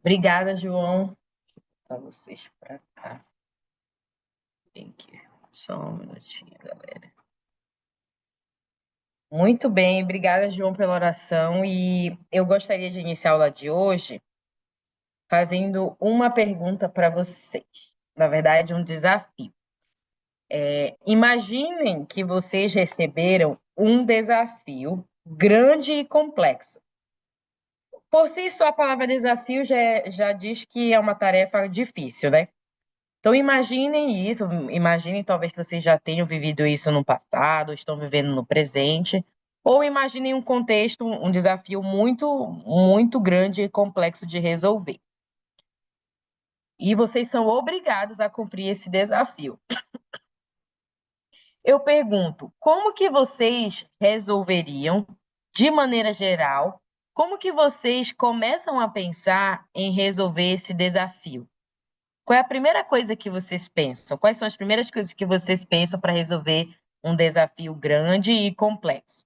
Obrigada, João. Só vocês para cá. Tem que... Só um minutinho, galera. Muito bem, obrigada, João, pela oração. E eu gostaria de iniciar a aula de hoje fazendo uma pergunta para vocês. Na verdade, um desafio. Imaginem que vocês receberam um desafio grande e complexo. Por si só, a palavra desafio já diz que é uma tarefa difícil, né? Então, imaginem isso, imaginem talvez que vocês já tenham vivido isso no passado, ou estão vivendo no presente, ou imaginem um contexto, um desafio muito, muito grande e complexo de resolver. E vocês são obrigados a cumprir esse desafio. Eu pergunto, como que vocês resolveriam, de maneira geral, como que vocês começam a pensar em resolver esse desafio? Qual é a primeira coisa que vocês pensam? Quais são as primeiras coisas que vocês pensam para resolver um desafio grande e complexo?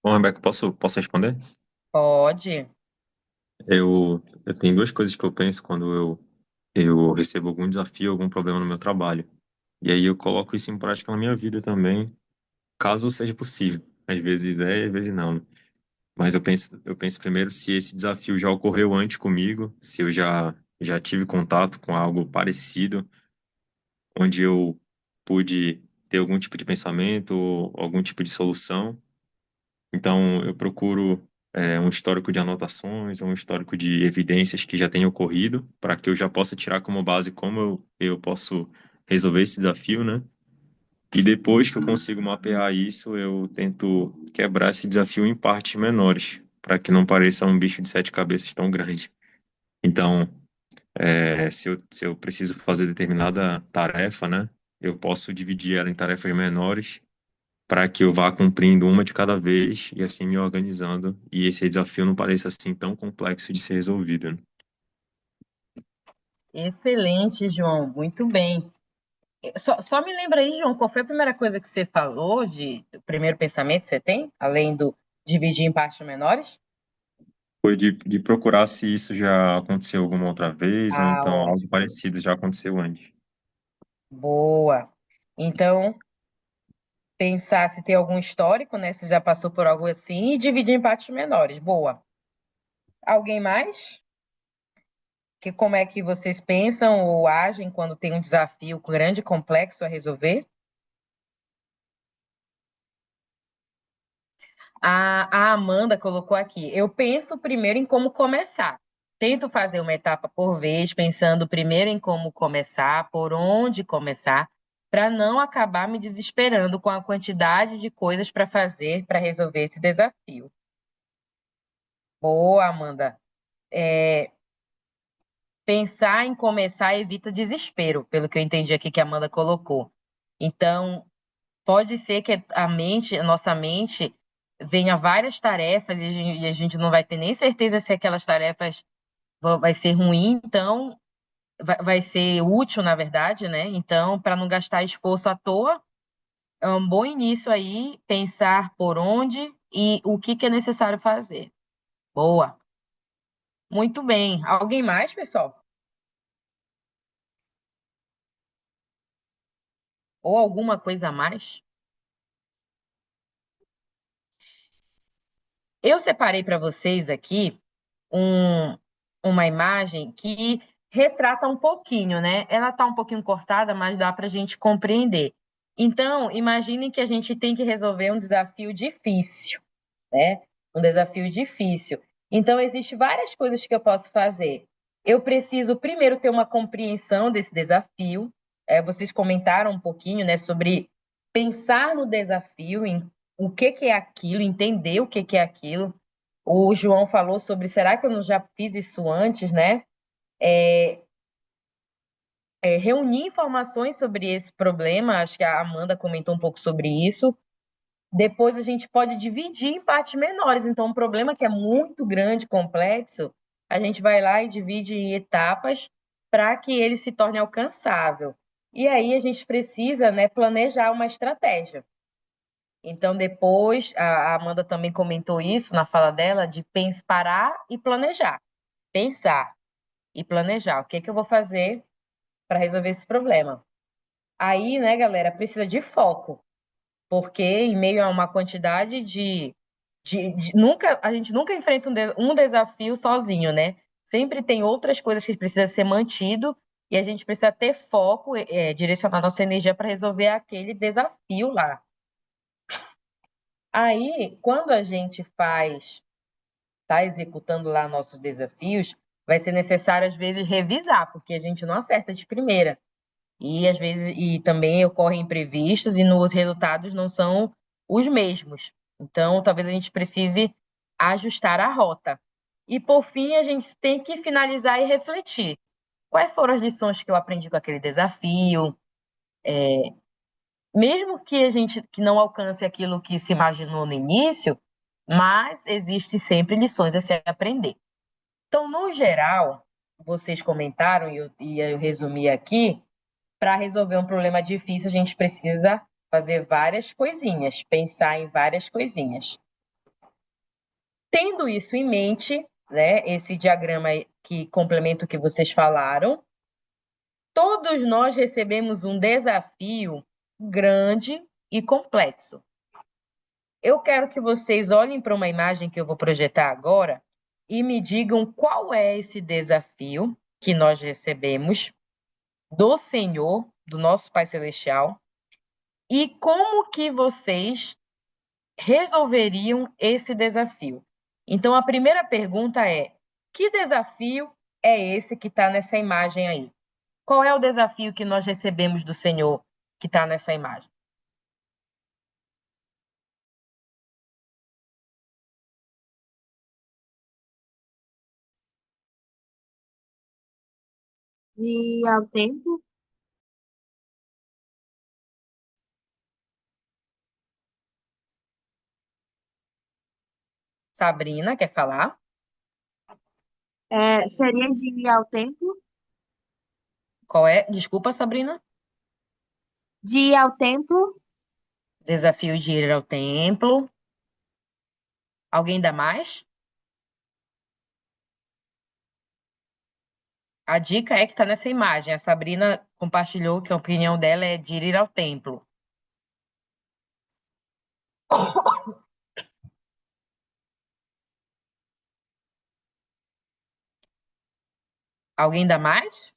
Bom, Rebeca, posso responder? Pode. Eu tenho duas coisas que eu penso quando eu recebo algum desafio, algum problema no meu trabalho. E aí eu coloco isso em prática na minha vida também, caso seja possível. Às vezes é, às vezes não, né? Mas eu penso primeiro se esse desafio já ocorreu antes comigo, se eu já tive contato com algo parecido, onde eu pude ter algum tipo de pensamento ou algum tipo de solução. Então, eu procuro um histórico de anotações, um histórico de evidências que já tenham ocorrido, para que eu já possa tirar como base como eu posso resolver esse desafio, né? E depois que eu consigo mapear isso, eu tento quebrar esse desafio em partes menores, para que não pareça um bicho de sete cabeças tão grande. Então, se eu preciso fazer determinada tarefa, né? Eu posso dividir ela em tarefas menores para que eu vá cumprindo uma de cada vez e assim me organizando e esse desafio não pareça assim tão complexo de ser resolvido, né? Excelente, João. Muito bem. Só me lembra aí, João, qual foi a primeira coisa que você falou o primeiro pensamento que você tem, além do dividir em partes menores? Foi de procurar se isso já aconteceu alguma outra vez ou Ah, então algo ótimo. parecido já aconteceu antes. Boa. Então, pensar se tem algum histórico, né? Se já passou por algo assim, e dividir em partes menores. Boa. Alguém mais? Que como é que vocês pensam ou agem quando tem um desafio grande e complexo a resolver? A Amanda colocou aqui. Eu penso primeiro em como começar. Tento fazer uma etapa por vez, pensando primeiro em como começar, por onde começar, para não acabar me desesperando com a quantidade de coisas para fazer para resolver esse desafio. Boa, Amanda. É, pensar em começar evita desespero, pelo que eu entendi aqui que a Amanda colocou. Então, pode ser que a nossa mente, venha várias tarefas e a gente não vai ter nem certeza se aquelas tarefas vai ser ruim, então vai ser útil, na verdade, né? Então, para não gastar esforço à toa, é um bom início aí pensar por onde e o que que é necessário fazer. Boa. Muito bem. Alguém mais, pessoal? Ou alguma coisa a mais? Eu separei para vocês aqui um- uma imagem que retrata um pouquinho, né? Ela está um pouquinho cortada, mas dá para a gente compreender. Então, imagine que a gente tem que resolver um desafio difícil, né? Um desafio difícil. Então, existem várias coisas que eu posso fazer. Eu preciso primeiro ter uma compreensão desse desafio. Vocês comentaram um pouquinho, né, sobre pensar no desafio, em o que que é aquilo, entender o que que é aquilo. O João falou sobre, será que eu não já fiz isso antes, né? Reunir informações sobre esse problema, acho que a Amanda comentou um pouco sobre isso. Depois a gente pode dividir em partes menores. Então, um problema que é muito grande, complexo, a gente vai lá e divide em etapas para que ele se torne alcançável. E aí a gente precisa, né, planejar uma estratégia. Então, depois, a Amanda também comentou isso na fala dela, de parar e planejar. Pensar e planejar. O que é que eu vou fazer para resolver esse problema? Aí, né, galera, precisa de foco, porque em meio a uma quantidade nunca, a gente nunca enfrenta um desafio sozinho, né? Sempre tem outras coisas que precisam ser mantido e a gente precisa ter foco, direcionar nossa energia para resolver aquele desafio lá. Aí, quando a gente está executando lá nossos desafios, vai ser necessário às vezes revisar, porque a gente não acerta de primeira. E às vezes também ocorrem imprevistos e os resultados não são os mesmos. Então, talvez a gente precise ajustar a rota. E por fim, a gente tem que finalizar e refletir. Quais foram as lições que eu aprendi com aquele desafio? Mesmo que a gente que não alcance aquilo que se imaginou no início, mas existe sempre lições a se aprender. Então, no geral, vocês comentaram e eu resumi aqui, para resolver um problema difícil, a gente precisa fazer várias coisinhas, pensar em várias coisinhas. Tendo isso em mente, né, esse diagrama que complementa o que vocês falaram, todos nós recebemos um desafio grande e complexo. Eu quero que vocês olhem para uma imagem que eu vou projetar agora e me digam qual é esse desafio que nós recebemos do Senhor, do nosso Pai Celestial, e como que vocês resolveriam esse desafio? Então, a primeira pergunta é: que desafio é esse que está nessa imagem aí? Qual é o desafio que nós recebemos do Senhor que está nessa imagem? De ir ao templo. Sabrina, quer falar? Seria de ir ao templo. Qual é? Desculpa, Sabrina. De ir ao templo. Desafio de ir ao templo. Alguém dá mais? A dica é que está nessa imagem. A Sabrina compartilhou que a opinião dela é de ir ao templo. Alguém dá mais?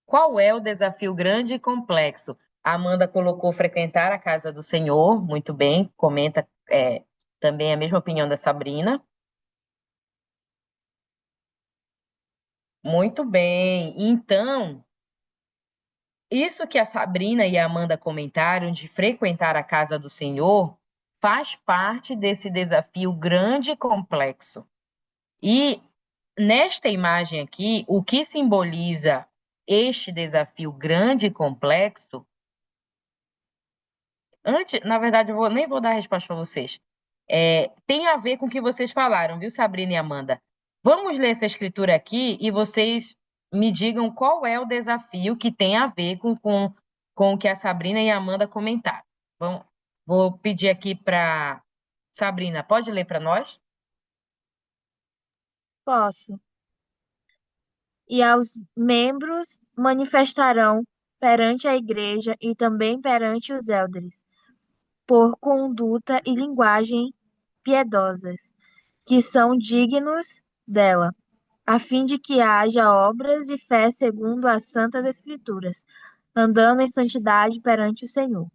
Qual é o desafio grande e complexo? A Amanda colocou frequentar a casa do Senhor, muito bem, comenta também a mesma opinião da Sabrina. Muito bem. Então, isso que a Sabrina e a Amanda comentaram de frequentar a casa do Senhor faz parte desse desafio grande e complexo. E nesta imagem aqui, o que simboliza este desafio grande e complexo. Antes, na verdade, nem vou dar a resposta para vocês. Tem a ver com o que vocês falaram, viu, Sabrina e Amanda? Vamos ler essa escritura aqui e vocês me digam qual é o desafio que tem a ver com o que a Sabrina e a Amanda comentaram. Vou pedir aqui para Sabrina, pode ler para nós? Posso. E aos membros manifestarão perante a igreja e também perante os élderes, por conduta e linguagem piedosas, que são dignos dela, a fim de que haja obras e fé segundo as santas escrituras, andando em santidade perante o Senhor.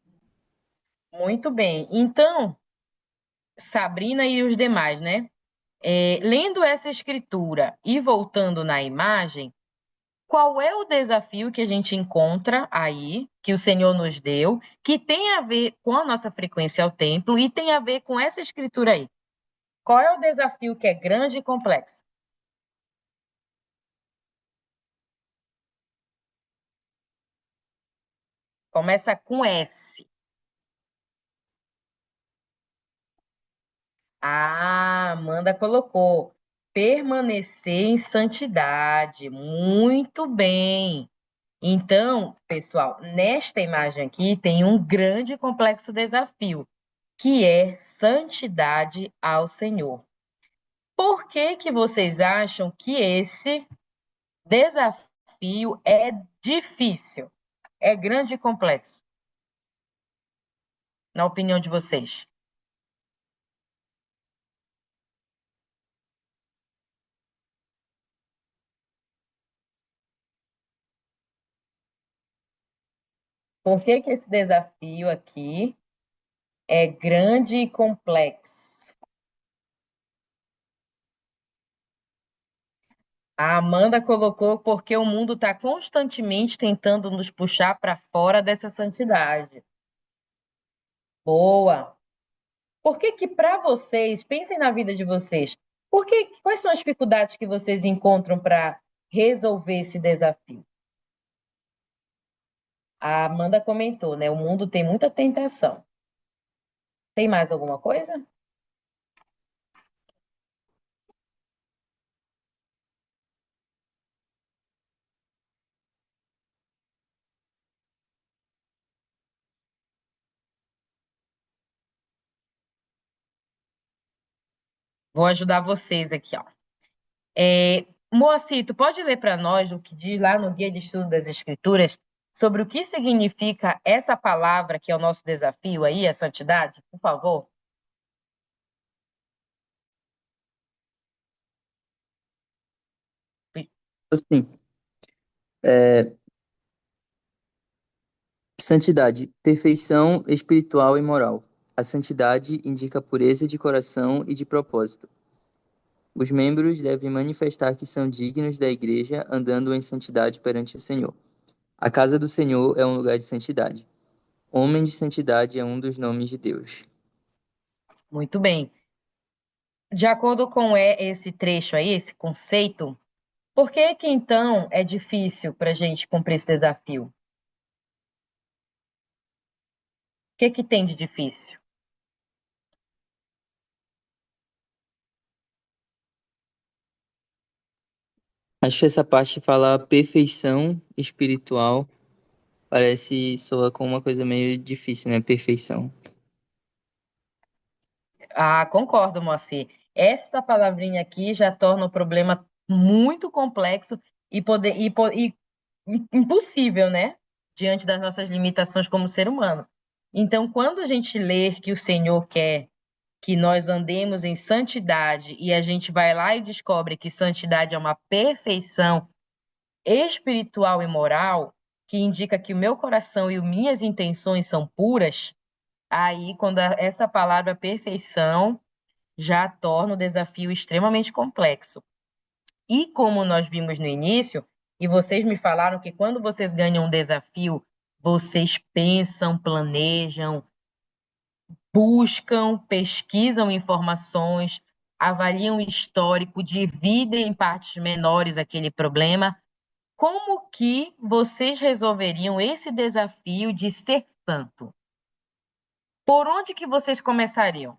Muito bem. Então, Sabrina e os demais, né? Lendo essa escritura e voltando na imagem, qual é o desafio que a gente encontra aí, que o Senhor nos deu, que tem a ver com a nossa frequência ao templo e tem a ver com essa escritura aí? Qual é o desafio que é grande e complexo? Começa com S. A Amanda colocou permanecer em santidade. Muito bem. Então, pessoal, nesta imagem aqui tem um grande e complexo desafio, que é santidade ao Senhor. Por que que vocês acham que esse desafio é difícil, é grande e complexo, na opinião de vocês? Por que que esse desafio aqui é grande e complexo? A Amanda colocou porque o mundo está constantemente tentando nos puxar para fora dessa santidade. Boa. Por que que para vocês, pensem na vida de vocês, quais são as dificuldades que vocês encontram para resolver esse desafio? A Amanda comentou, né? O mundo tem muita tentação. Tem mais alguma coisa? Vou ajudar vocês aqui, ó. Moacir, tu pode ler para nós o que diz lá no Guia de Estudo das Escrituras sobre o que significa essa palavra que é o nosso desafio aí, a santidade? Por favor. Assim, é, santidade, perfeição espiritual e moral. A santidade indica pureza de coração e de propósito. Os membros devem manifestar que são dignos da igreja, andando em santidade perante o Senhor. A casa do Senhor é um lugar de santidade. Homem de santidade é um dos nomes de Deus. Muito bem. De acordo com esse trecho aí, esse conceito, por que que então é difícil para a gente cumprir esse desafio? O que que tem de difícil? Acho que essa parte fala perfeição espiritual, parece soa com uma coisa meio difícil, né? Perfeição. Ah, concordo, Moacir. Esta palavrinha aqui já torna o problema muito complexo e impossível, né? Diante das nossas limitações como ser humano. Então, quando a gente lê que o Senhor quer que nós andemos em santidade e a gente vai lá e descobre que santidade é uma perfeição espiritual e moral, que indica que o meu coração e minhas intenções são puras, aí, quando essa palavra perfeição já torna o desafio extremamente complexo. E como nós vimos no início, e vocês me falaram que quando vocês ganham um desafio, vocês pensam, planejam, buscam, pesquisam informações, avaliam o histórico, dividem em partes menores aquele problema. Como que vocês resolveriam esse desafio de ser santo? Por onde que vocês começariam?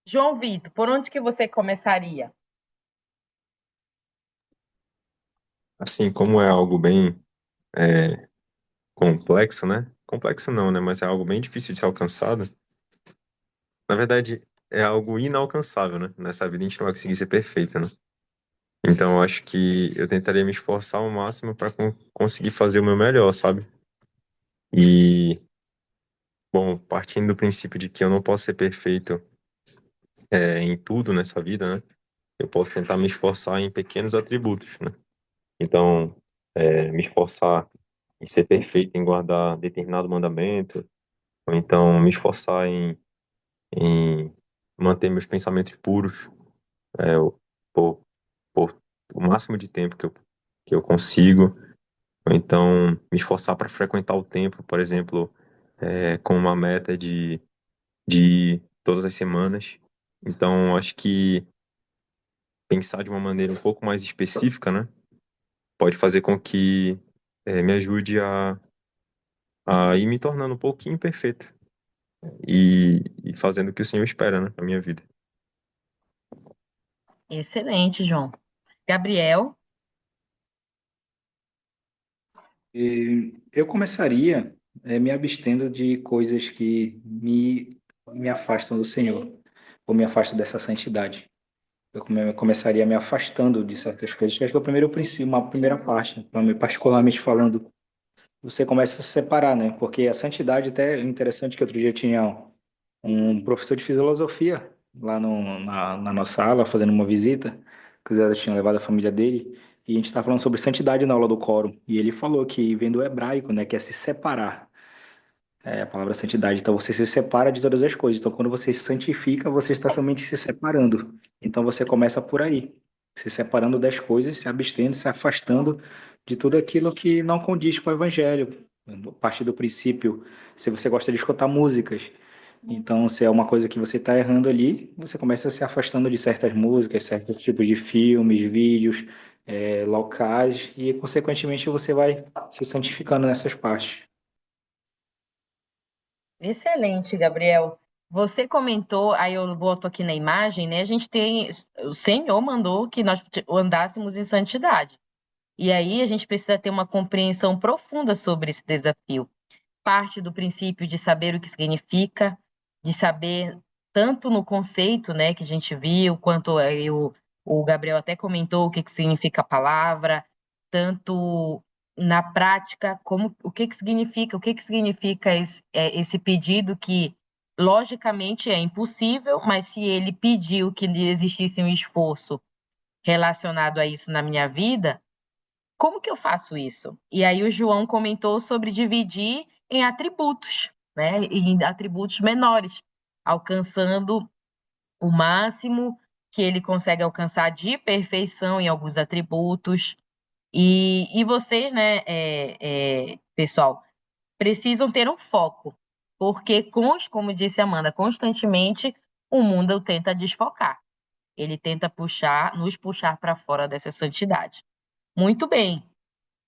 João Vitor, por onde que você começaria? Assim, como é algo bem é, complexo, né? Complexo não, né? Mas é algo bem difícil de ser alcançado. Na verdade, é algo inalcançável, né? Nessa vida a gente não vai conseguir ser perfeito, né? Então, eu acho que eu tentaria me esforçar ao máximo para conseguir fazer o meu melhor, sabe? E, bom, partindo do princípio de que eu não posso ser perfeito em tudo nessa vida, né? Eu posso tentar me esforçar em pequenos atributos, né? Então, me esforçar em ser perfeito, em guardar determinado mandamento, ou então me esforçar em manter meus pensamentos puros, é, por, por o máximo de tempo que eu consigo, ou então me esforçar para frequentar o templo, por exemplo, com uma meta de ir todas as semanas. Então, acho que pensar de uma maneira um pouco mais específica, né, pode fazer com que me ajude a ir me tornando um pouquinho perfeito e fazendo o que o Senhor espera, né, na minha vida. Excelente, João. Gabriel, Eu começaria me abstendo de coisas que me afastam do Senhor, ou me afastam dessa santidade. Começaria me afastando de certas coisas. Acho que é o primeiro princípio, uma primeira parte, particularmente falando, você começa a se separar, né? Porque a santidade até é interessante que outro dia tinha um professor de filosofia lá na nossa aula, fazendo uma visita, que o Zé tinha levado a família dele, e a gente estava falando sobre santidade na aula do quórum, e ele falou que vem do hebraico, né, que é se separar. É a palavra santidade. Então você se separa de todas as coisas. Então quando você se santifica, você está somente se separando. Então você começa por aí, se separando das coisas, se abstendo, se afastando de tudo aquilo que não condiz com o evangelho. A partir do princípio, se você gosta de escutar músicas, então se é uma coisa que você está errando ali, você começa se afastando de certas músicas, certos tipos de filmes, vídeos, locais, e consequentemente você vai se santificando nessas partes. excelente, Gabriel. Você comentou, aí eu volto aqui na imagem, né? A gente tem, o Senhor mandou que nós andássemos em santidade. E aí a gente precisa ter uma compreensão profunda sobre esse desafio. Parte do princípio de saber o que significa, de saber tanto no conceito, né, que a gente viu, quanto aí o Gabriel até comentou o que significa a palavra, tanto na prática, como o que significa esse pedido que logicamente é impossível, mas se ele pediu que existisse um esforço relacionado a isso na minha vida, como que eu faço isso? E aí o João comentou sobre dividir em atributos, né? Em atributos menores, alcançando o máximo que ele consegue alcançar de perfeição em alguns atributos. E vocês, né, pessoal, precisam ter um foco, porque, como disse a Amanda, constantemente o mundo tenta desfocar. Ele tenta nos puxar para fora dessa santidade. Muito bem.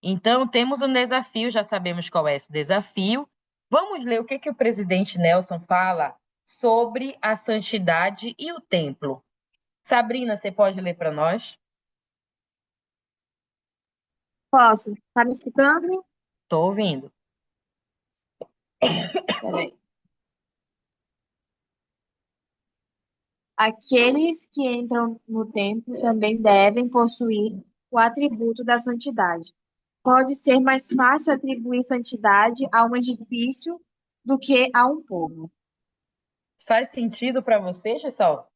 Então, temos um desafio, já sabemos qual é esse desafio. Vamos ler o que o presidente Nelson fala sobre a santidade e o templo. Sabrina, você pode ler para nós? Posso? Tá me escutando? Estou ouvindo. Peraí. Aqueles que entram no templo também devem possuir o atributo da santidade. Pode ser mais fácil atribuir santidade a um edifício do que a um povo. Faz sentido para você, pessoal?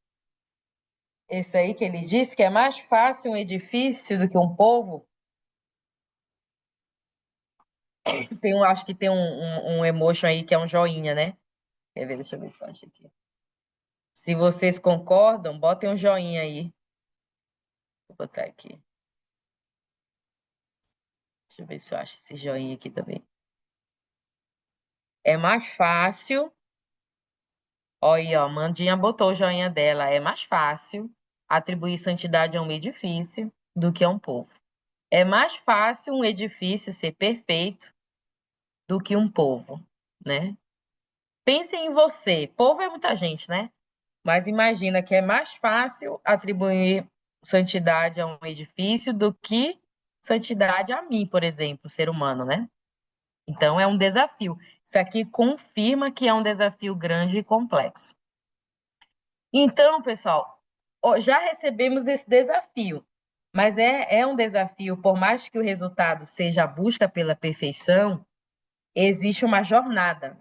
Esse aí que ele disse que é mais fácil um edifício do que um povo? Acho que tem um emotion aí que é um joinha, né? Quer ver? Deixa eu ver se eu acho aqui. Se vocês concordam, botem um joinha aí. Vou botar aqui. Deixa eu ver se eu acho esse joinha aqui também. É mais fácil. Olha aí, ó, Mandinha botou o joinha dela. É mais fácil atribuir santidade a um edifício do que a um povo. É mais fácil um edifício ser perfeito do que um povo, né? Pense em você. Povo é muita gente, né? Mas imagina que é mais fácil atribuir santidade a um edifício do que santidade a mim, por exemplo, ser humano, né? Então é um desafio. Isso aqui confirma que é um desafio grande e complexo. Então, pessoal, já recebemos esse desafio, mas é um desafio, por mais que o resultado seja a busca pela perfeição, existe uma jornada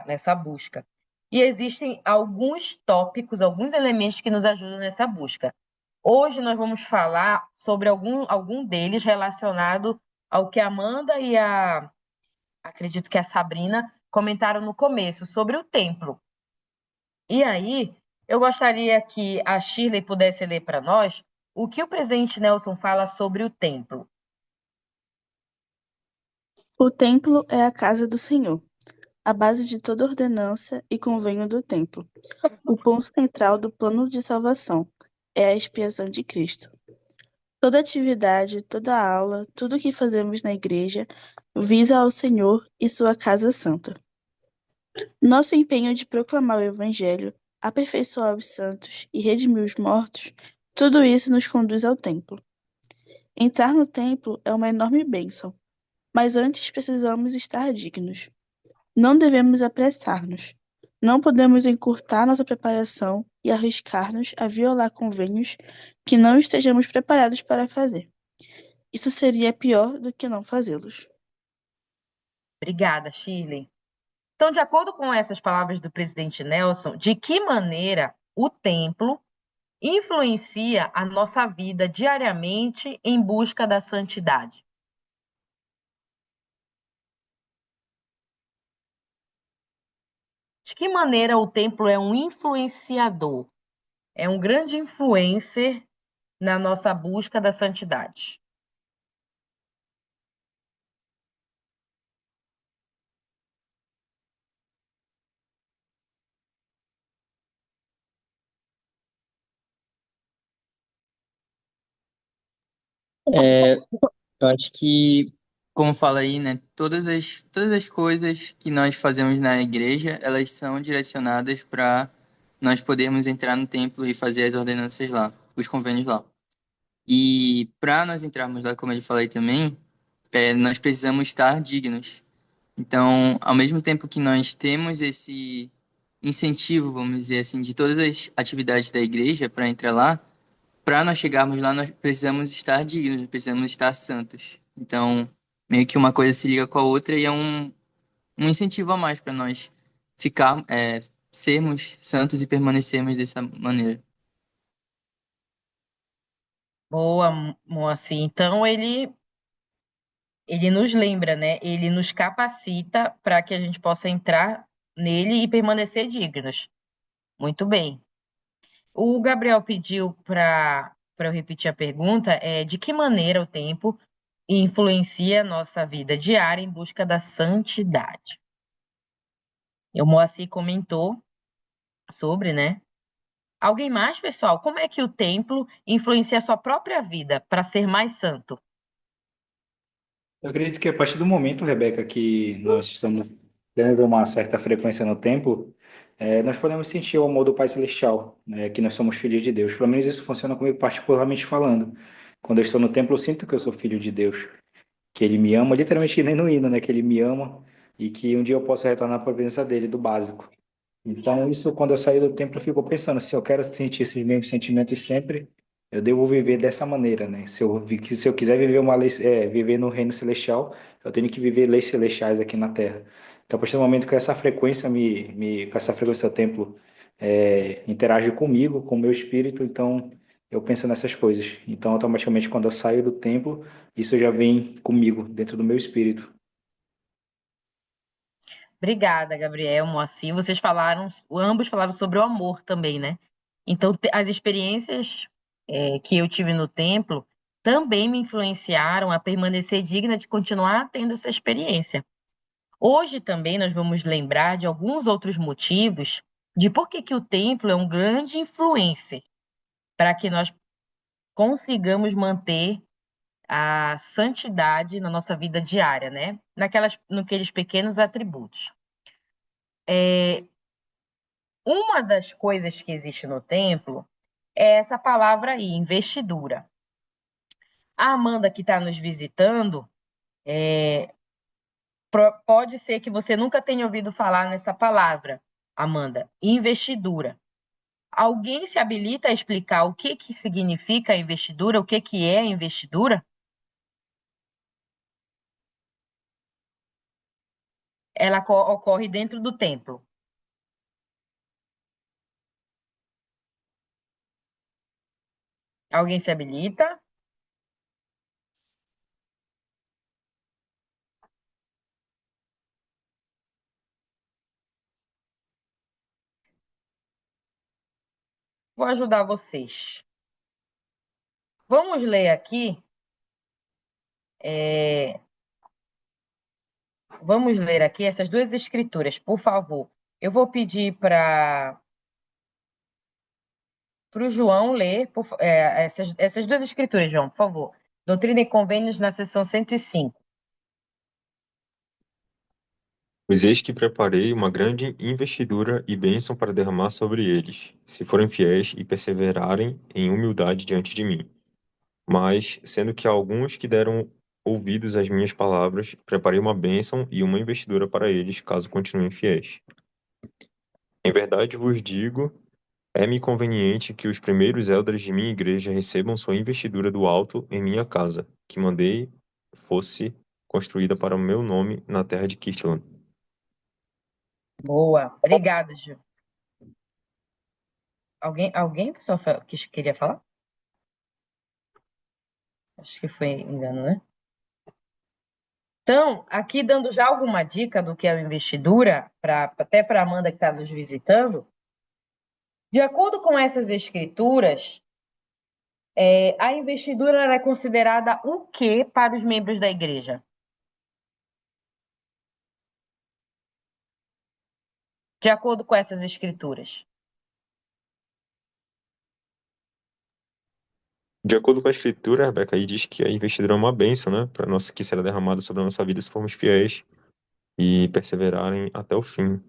nessa busca. E existem alguns tópicos, alguns elementos que nos ajudam nessa busca. Hoje nós vamos falar sobre algum deles relacionado ao que a Amanda e acredito que a Sabrina comentaram no começo, sobre o templo. E aí, eu gostaria que a Shirley pudesse ler para nós o que o presidente Nelson fala sobre o templo. O templo é a casa do Senhor, a base de toda ordenança e convênio do templo. O ponto central do plano de salvação é a expiação de Cristo. Toda atividade, toda aula, tudo o que fazemos na igreja visa ao Senhor e sua casa santa. Nosso empenho de proclamar o Evangelho, aperfeiçoar os santos e redimir os mortos, tudo isso nos conduz ao templo. Entrar no templo é uma enorme bênção, mas antes precisamos estar dignos. Não devemos apressar-nos. Não podemos encurtar nossa preparação e arriscar-nos a violar convênios que não estejamos preparados para fazer. Isso seria pior do que não fazê-los. Obrigada, Shirley. Então, de acordo com essas palavras do presidente Nelson, de que maneira o templo influencia a nossa vida diariamente em busca da santidade? De que maneira o templo é um influenciador? É um grande influencer na nossa busca da santidade. É, eu acho que, como fala aí, né, todas as coisas que nós fazemos na igreja, elas são direcionadas para nós podermos entrar no templo e fazer as ordenanças lá, os convênios lá. E para nós entrarmos lá, como eu falei também, nós precisamos estar dignos. Então, ao mesmo tempo que nós temos esse incentivo, vamos dizer assim, de todas as atividades da igreja para entrar lá, para nós chegarmos lá, nós precisamos estar dignos, precisamos estar santos. Então, meio que uma coisa se liga com a outra e é um incentivo a mais para nós ficar, sermos santos e permanecermos dessa maneira. Boa, Moacir. Então, ele nos lembra, né? Ele nos capacita para que a gente possa entrar nele e permanecer dignos. Muito bem. O Gabriel pediu para eu repetir a pergunta, de que maneira o tempo influencia a nossa vida diária em busca da santidade? O Moacir comentou sobre, né? Alguém mais, pessoal? Como é que o templo influencia a sua própria vida para ser mais santo? Eu acredito que a partir do momento, Rebeca, que nós estamos tendo uma certa frequência no templo, nós podemos sentir o amor do Pai Celestial, né, que nós somos filhos de Deus. Pelo menos isso funciona comigo particularmente falando. Quando eu estou no templo, eu sinto que eu sou filho de Deus, que Ele me ama, literalmente que nem no hino, né, que Ele me ama e que um dia eu posso retornar para a presença dele, do básico. Então, isso, quando eu saí do templo, eu fico pensando, se eu quero sentir esses mesmos sentimentos sempre, eu devo viver dessa maneira, né? Se eu quiser viver viver no reino celestial, eu tenho que viver leis celestiais aqui na terra. Então, a partir do momento que essa frequência com essa frequência o templo interage comigo, com o meu espírito, então eu penso nessas coisas. Então, automaticamente, quando eu saio do templo, isso já vem comigo, dentro do meu espírito. Obrigada, Gabriel, Moacir. Vocês falaram, ambos falaram sobre o amor também, né? Então, as experiências que eu tive no templo também me influenciaram a permanecer digna de continuar tendo essa experiência. Hoje também nós vamos lembrar de alguns outros motivos de por que que o templo é um grande influencer para que nós consigamos manter a santidade na nossa vida diária, né? Naqueles pequenos atributos. Uma das coisas que existe no templo é essa palavra aí, investidura. A Amanda que está nos visitando, pode ser que você nunca tenha ouvido falar nessa palavra, Amanda, investidura. Alguém se habilita a explicar o que que significa investidura, o que que é investidura? Ela ocorre dentro do templo. Alguém se habilita? Vou ajudar vocês. Vamos ler aqui. Vamos ler aqui essas duas escrituras, por favor. Eu vou pedir para o João ler essas duas escrituras, João, por favor. Doutrina e Convênios, na seção 105. Pois eis que preparei uma grande investidura e bênção para derramar sobre eles, se forem fiéis e perseverarem em humildade diante de mim. Mas, sendo que há alguns que deram ouvidos às minhas palavras, preparei uma bênção e uma investidura para eles, caso continuem fiéis. Em verdade vos digo, é-me conveniente que os primeiros elders de minha igreja recebam sua investidura do alto em minha casa, que mandei fosse construída para o meu nome na terra de Kirtland. Boa. Obrigada, Ju. Alguém só que queria falar? Acho que foi engano, né? Então, aqui dando já alguma dica do que é o investidura, até para a Amanda que está nos visitando, de acordo com essas escrituras, a investidura é considerada o quê para os membros da igreja? De acordo com essas escrituras. De acordo com a escritura, Rebeca, aí diz que a investidura é uma bênção, né? Para nós que será derramada sobre a nossa vida se formos fiéis e perseverarem até o fim.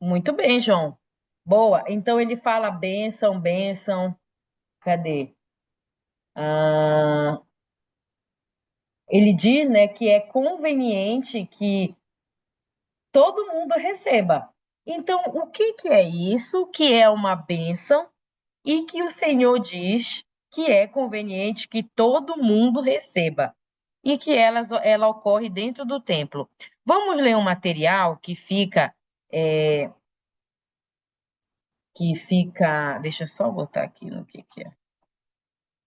Muito bem, João. Boa. Então ele fala bênção, bênção. Cadê? Ele diz, né, que é conveniente que todo mundo receba. Então, o que é isso que é uma bênção e que o Senhor diz que é conveniente que todo mundo receba e que ela ocorre dentro do templo? Vamos ler um material que fica, deixa eu só botar aqui no que é.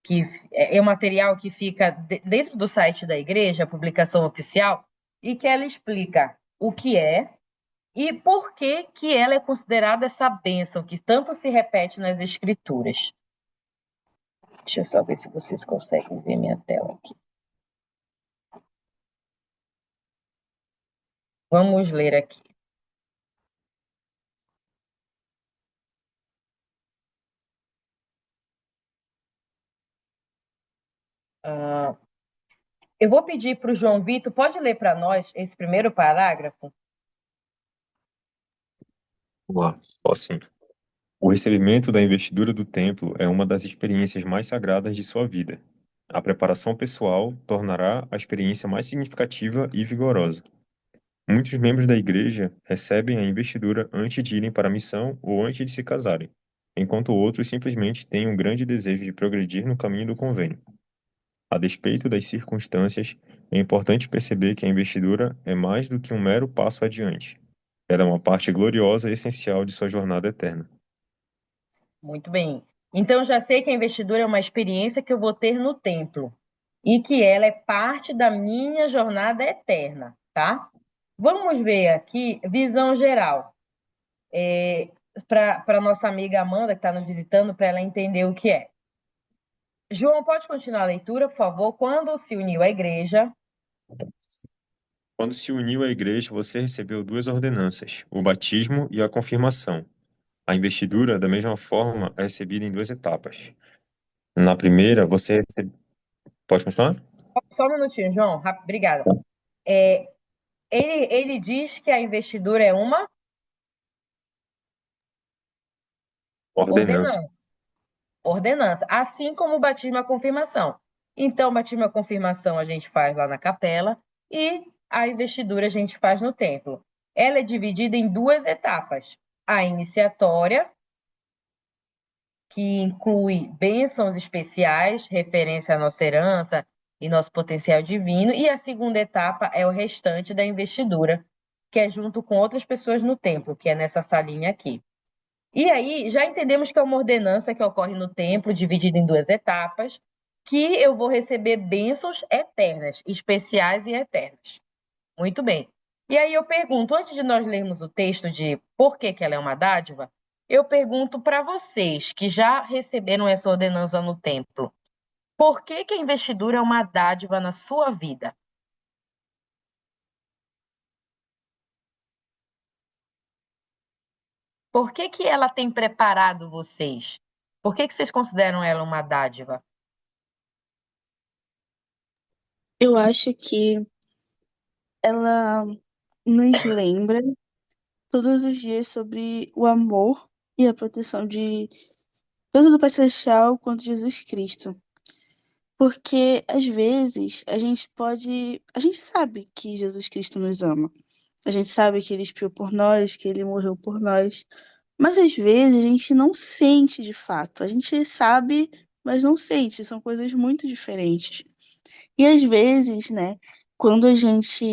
Que é um material que fica dentro do site da igreja, a publicação oficial, e que ela explica o que é e por que que ela é considerada essa bênção que tanto se repete nas escrituras. Deixa eu só ver se vocês conseguem ver minha tela aqui. Vamos ler aqui. Eu vou pedir para o João Vitor, pode ler para nós esse primeiro parágrafo? Vamos lá, posso sim. O recebimento da investidura do templo é uma das experiências mais sagradas de sua vida. A preparação pessoal tornará a experiência mais significativa e vigorosa. Muitos membros da igreja recebem a investidura antes de irem para a missão ou antes de se casarem, enquanto outros simplesmente têm um grande desejo de progredir no caminho do convênio. A despeito das circunstâncias, é importante perceber que a investidura é mais do que um mero passo adiante. Ela é uma parte gloriosa e essencial de sua jornada eterna. Muito bem. Então, já sei que a investidura é uma experiência que eu vou ter no templo e que ela é parte da minha jornada eterna, tá? Vamos ver aqui, visão geral. Para nossa amiga Amanda, que está nos visitando, para ela entender o que é. João, pode continuar a leitura, por favor? Quando se uniu à igreja. Quando se uniu à igreja, você recebeu duas ordenanças, o batismo e a confirmação. A investidura, da mesma forma, é recebida em duas etapas. Na primeira, você recebe... Pode continuar? Só um minutinho, João. Obrigada. Ele diz que a investidura é uma Ordenança. Ordenança, assim como o batismo e a confirmação. Então, o batismo e a confirmação a gente faz lá na capela e a investidura a gente faz no templo. Ela é dividida em duas etapas. A iniciatória, que inclui bênçãos especiais, referência à nossa herança e nosso potencial divino, e a segunda etapa é o restante da investidura, que é junto com outras pessoas no templo, que é nessa salinha aqui. E aí, já entendemos que é uma ordenança que ocorre no templo, dividida em duas etapas, que eu vou receber bênçãos eternas, especiais e eternas. Muito bem. E aí eu pergunto, antes de nós lermos o texto de por que ela é uma dádiva, eu pergunto para vocês que já receberam essa ordenança no templo, por que que a investidura é uma dádiva na sua vida? Por que que ela tem preparado vocês? Por que que vocês consideram ela uma dádiva? Eu acho que ela nos lembra todos os dias sobre o amor e a proteção de tanto do Pai Celestial quanto de Jesus Cristo. Porque às vezes a gente sabe que Jesus Cristo nos ama. A gente sabe que ele expiou por nós, que ele morreu por nós. Mas às vezes a gente não sente de fato. A gente sabe, mas não sente. São coisas muito diferentes. E às vezes, né, quando a gente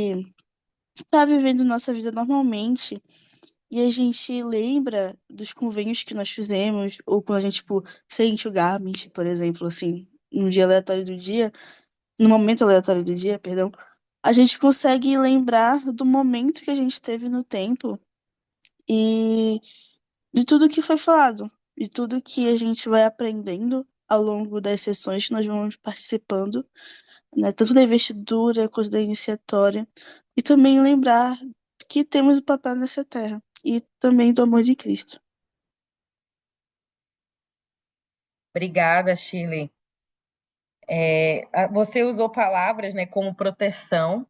tá vivendo nossa vida normalmente e a gente lembra dos convênios que nós fizemos, ou quando a gente, tipo, sente o Garmin, por exemplo, assim, num dia aleatório do dia, no momento aleatório do dia, perdão, a gente consegue lembrar do momento que a gente teve no tempo e de tudo que foi falado, de tudo que a gente vai aprendendo ao longo das sessões que nós vamos participando, né, tanto da investidura quanto da iniciatória, e também lembrar que temos o papel nessa terra e também do amor de Cristo. Obrigada, Shirley. Você usou palavras, né, como proteção,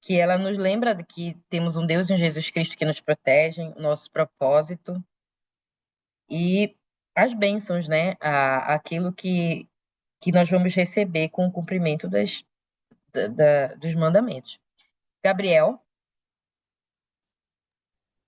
que ela nos lembra de que temos um Deus em Jesus Cristo que nos protege, o nosso propósito e as bênçãos, né, aquilo que nós vamos receber com o cumprimento dos mandamentos. Gabriel?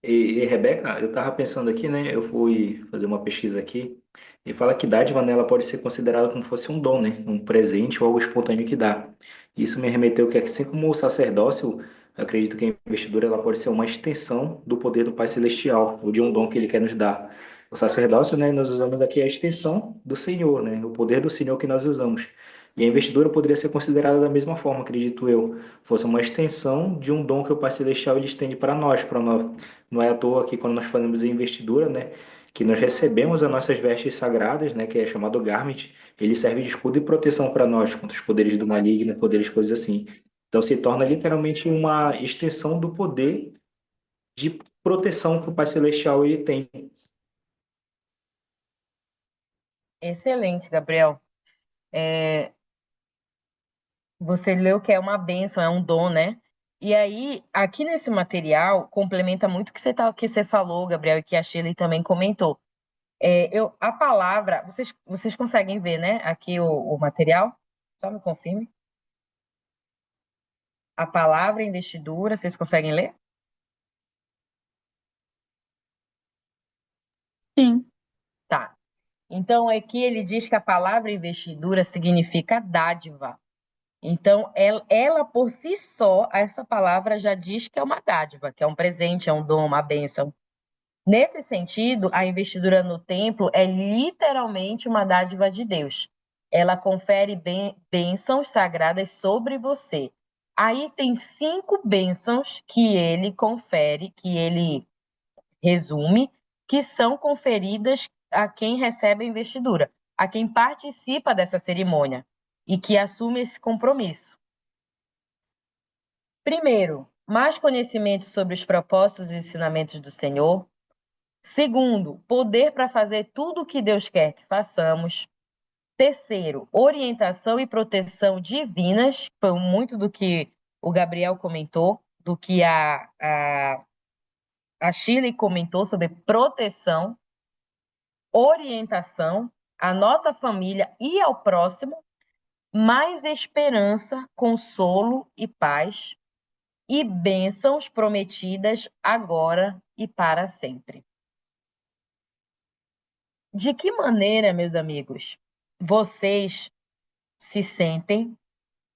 E Rebeca, eu estava pensando aqui, né? Eu fui fazer uma pesquisa aqui e fala que dádiva, né, ela pode ser considerada como fosse um dom, né? Um presente ou algo espontâneo que dá. Isso me remeteu que, assim como o sacerdócio, eu acredito que a investidura ela pode ser uma extensão do poder do Pai Celestial, ou de um dom que ele quer nos dar. O sacerdócio, né, nós usamos aqui a extensão do Senhor, né? O poder do Senhor que nós usamos. E a investidura poderia ser considerada da mesma forma, acredito eu, fosse uma extensão de um dom que o Pai Celestial ele estende para nós. Não é à toa que quando nós fazemos a investidura, né, que nós recebemos as nossas vestes sagradas, né, que é chamado garment, ele serve de escudo e proteção para nós contra os poderes do maligno, poderes coisas assim. Então se torna literalmente uma extensão do poder de proteção que o Pai Celestial ele tem. Excelente, Gabriel. Você leu que é uma bênção, é um dom, né? E aí, aqui nesse material, complementa muito o que você falou, Gabriel, e que a Shirley também comentou. A palavra, vocês conseguem ver, né? Aqui o material? Só me confirme. A palavra investidura, vocês conseguem ler? Sim, Tá. Então, aqui ele diz que a palavra investidura significa dádiva. Então, ela por si só, essa palavra já diz que é uma dádiva, que é um presente, é um dom, uma bênção. Nesse sentido, a investidura no templo é literalmente uma dádiva de Deus. Ela confere bênçãos sagradas sobre você. Aí tem 5 bênçãos que ele confere, que ele resume, que são conferidas a quem recebe a investidura, a quem participa dessa cerimônia e que assume esse compromisso. Primeiro, mais conhecimento sobre os propósitos e ensinamentos do Senhor. Segundo, poder para fazer tudo o que Deus quer que façamos. Terceiro, orientação e proteção divinas, foi muito do que o Gabriel comentou, do que a Shirley comentou sobre proteção, orientação à nossa família e ao próximo, mais esperança, consolo e paz, e bênçãos prometidas agora e para sempre. De que maneira, meus amigos, vocês se sentem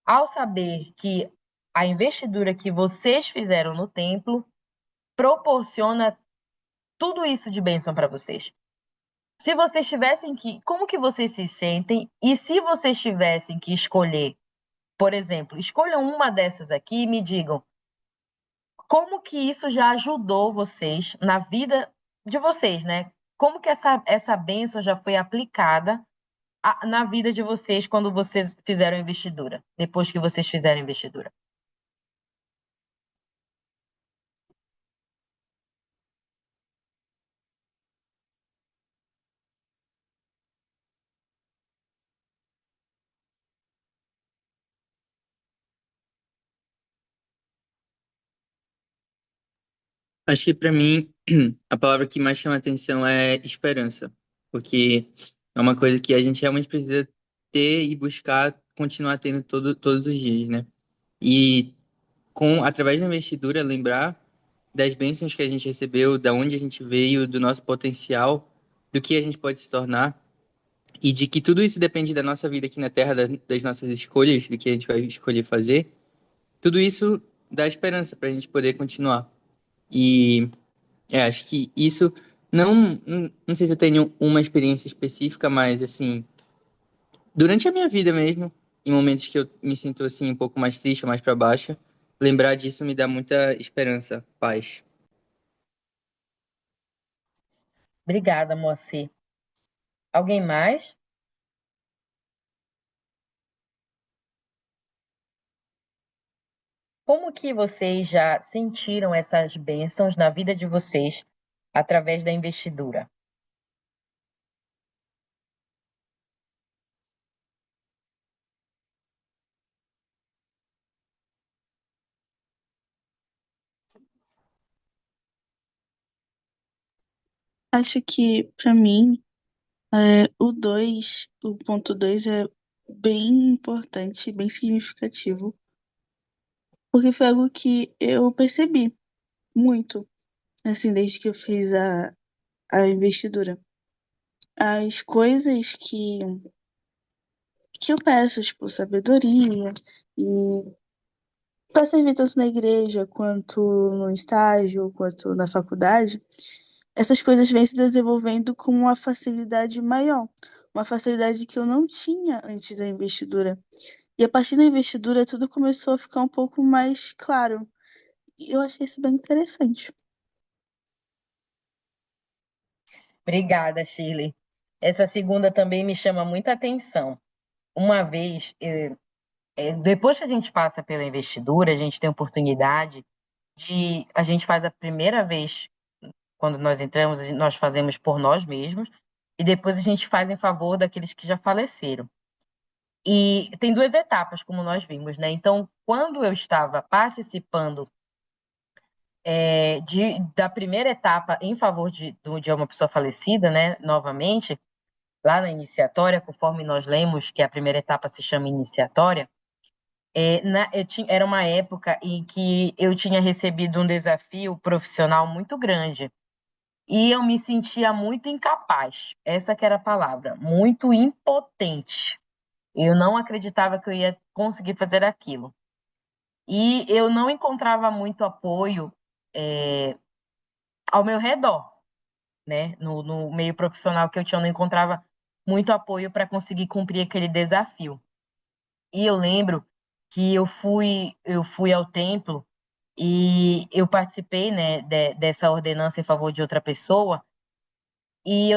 ao saber que a investidura que vocês fizeram no templo proporciona tudo isso de bênção para vocês? Se vocês tivessem que, como que vocês se sentem? E se vocês tivessem que escolher, por exemplo, escolham uma dessas aqui e me digam como que isso já ajudou vocês na vida de vocês, né? como que essa bênção já foi aplicada na vida de vocês quando vocês fizeram investidura, depois que vocês fizeram investidura? Acho que para mim a palavra que mais chama atenção é esperança, porque é uma coisa que a gente realmente precisa ter e buscar continuar tendo todos os dias, né? E através da investidura lembrar das bênçãos que a gente recebeu, da onde a gente veio, do nosso potencial, do que a gente pode se tornar e de que tudo isso depende da nossa vida aqui na Terra, das nossas escolhas, do que a gente vai escolher fazer. Tudo isso dá esperança para a gente poder continuar. E acho que isso não sei se eu tenho uma experiência específica, mas assim, durante a minha vida mesmo, em momentos que eu me sinto assim um pouco mais triste ou mais para baixo, lembrar disso me dá muita esperança, paz. Obrigada, Moacir. Alguém mais? Como que vocês já sentiram essas bênçãos na vida de vocês através da investidura? Acho que, para mim, o ponto 2 é bem importante, bem significativo, porque foi algo que eu percebi muito, assim, desde que eu fiz a investidura. As coisas que eu peço, tipo, sabedoria, e para servir tanto na igreja, quanto no estágio, quanto na faculdade, essas coisas vêm se desenvolvendo com uma facilidade maior, uma facilidade que eu não tinha antes da investidura. E a partir da investidura, tudo começou a ficar um pouco mais claro. E eu achei isso bem interessante. Obrigada, Shirley. Essa segunda também me chama muita atenção. Uma vez, depois que a gente passa pela investidura, a gente tem a oportunidade a gente faz a primeira vez, quando nós entramos, nós fazemos por nós mesmos, e depois a gente faz em favor daqueles que já faleceram. E tem duas etapas, como nós vimos, né? Então, quando eu estava participando da primeira etapa em favor de uma pessoa falecida, né? Novamente, lá na iniciatória, conforme nós lemos que a primeira etapa se chama iniciatória, era uma época em que eu tinha recebido um desafio profissional muito grande e eu me sentia muito incapaz, essa que era a palavra, muito impotente. Eu não acreditava que eu ia conseguir fazer aquilo. E eu não encontrava muito apoio ao meu redor, né? No meio profissional que eu tinha, eu não encontrava muito apoio para conseguir cumprir aquele desafio. E eu lembro que eu fui ao templo e eu participei, né, dessa ordenança em favor de outra pessoa, e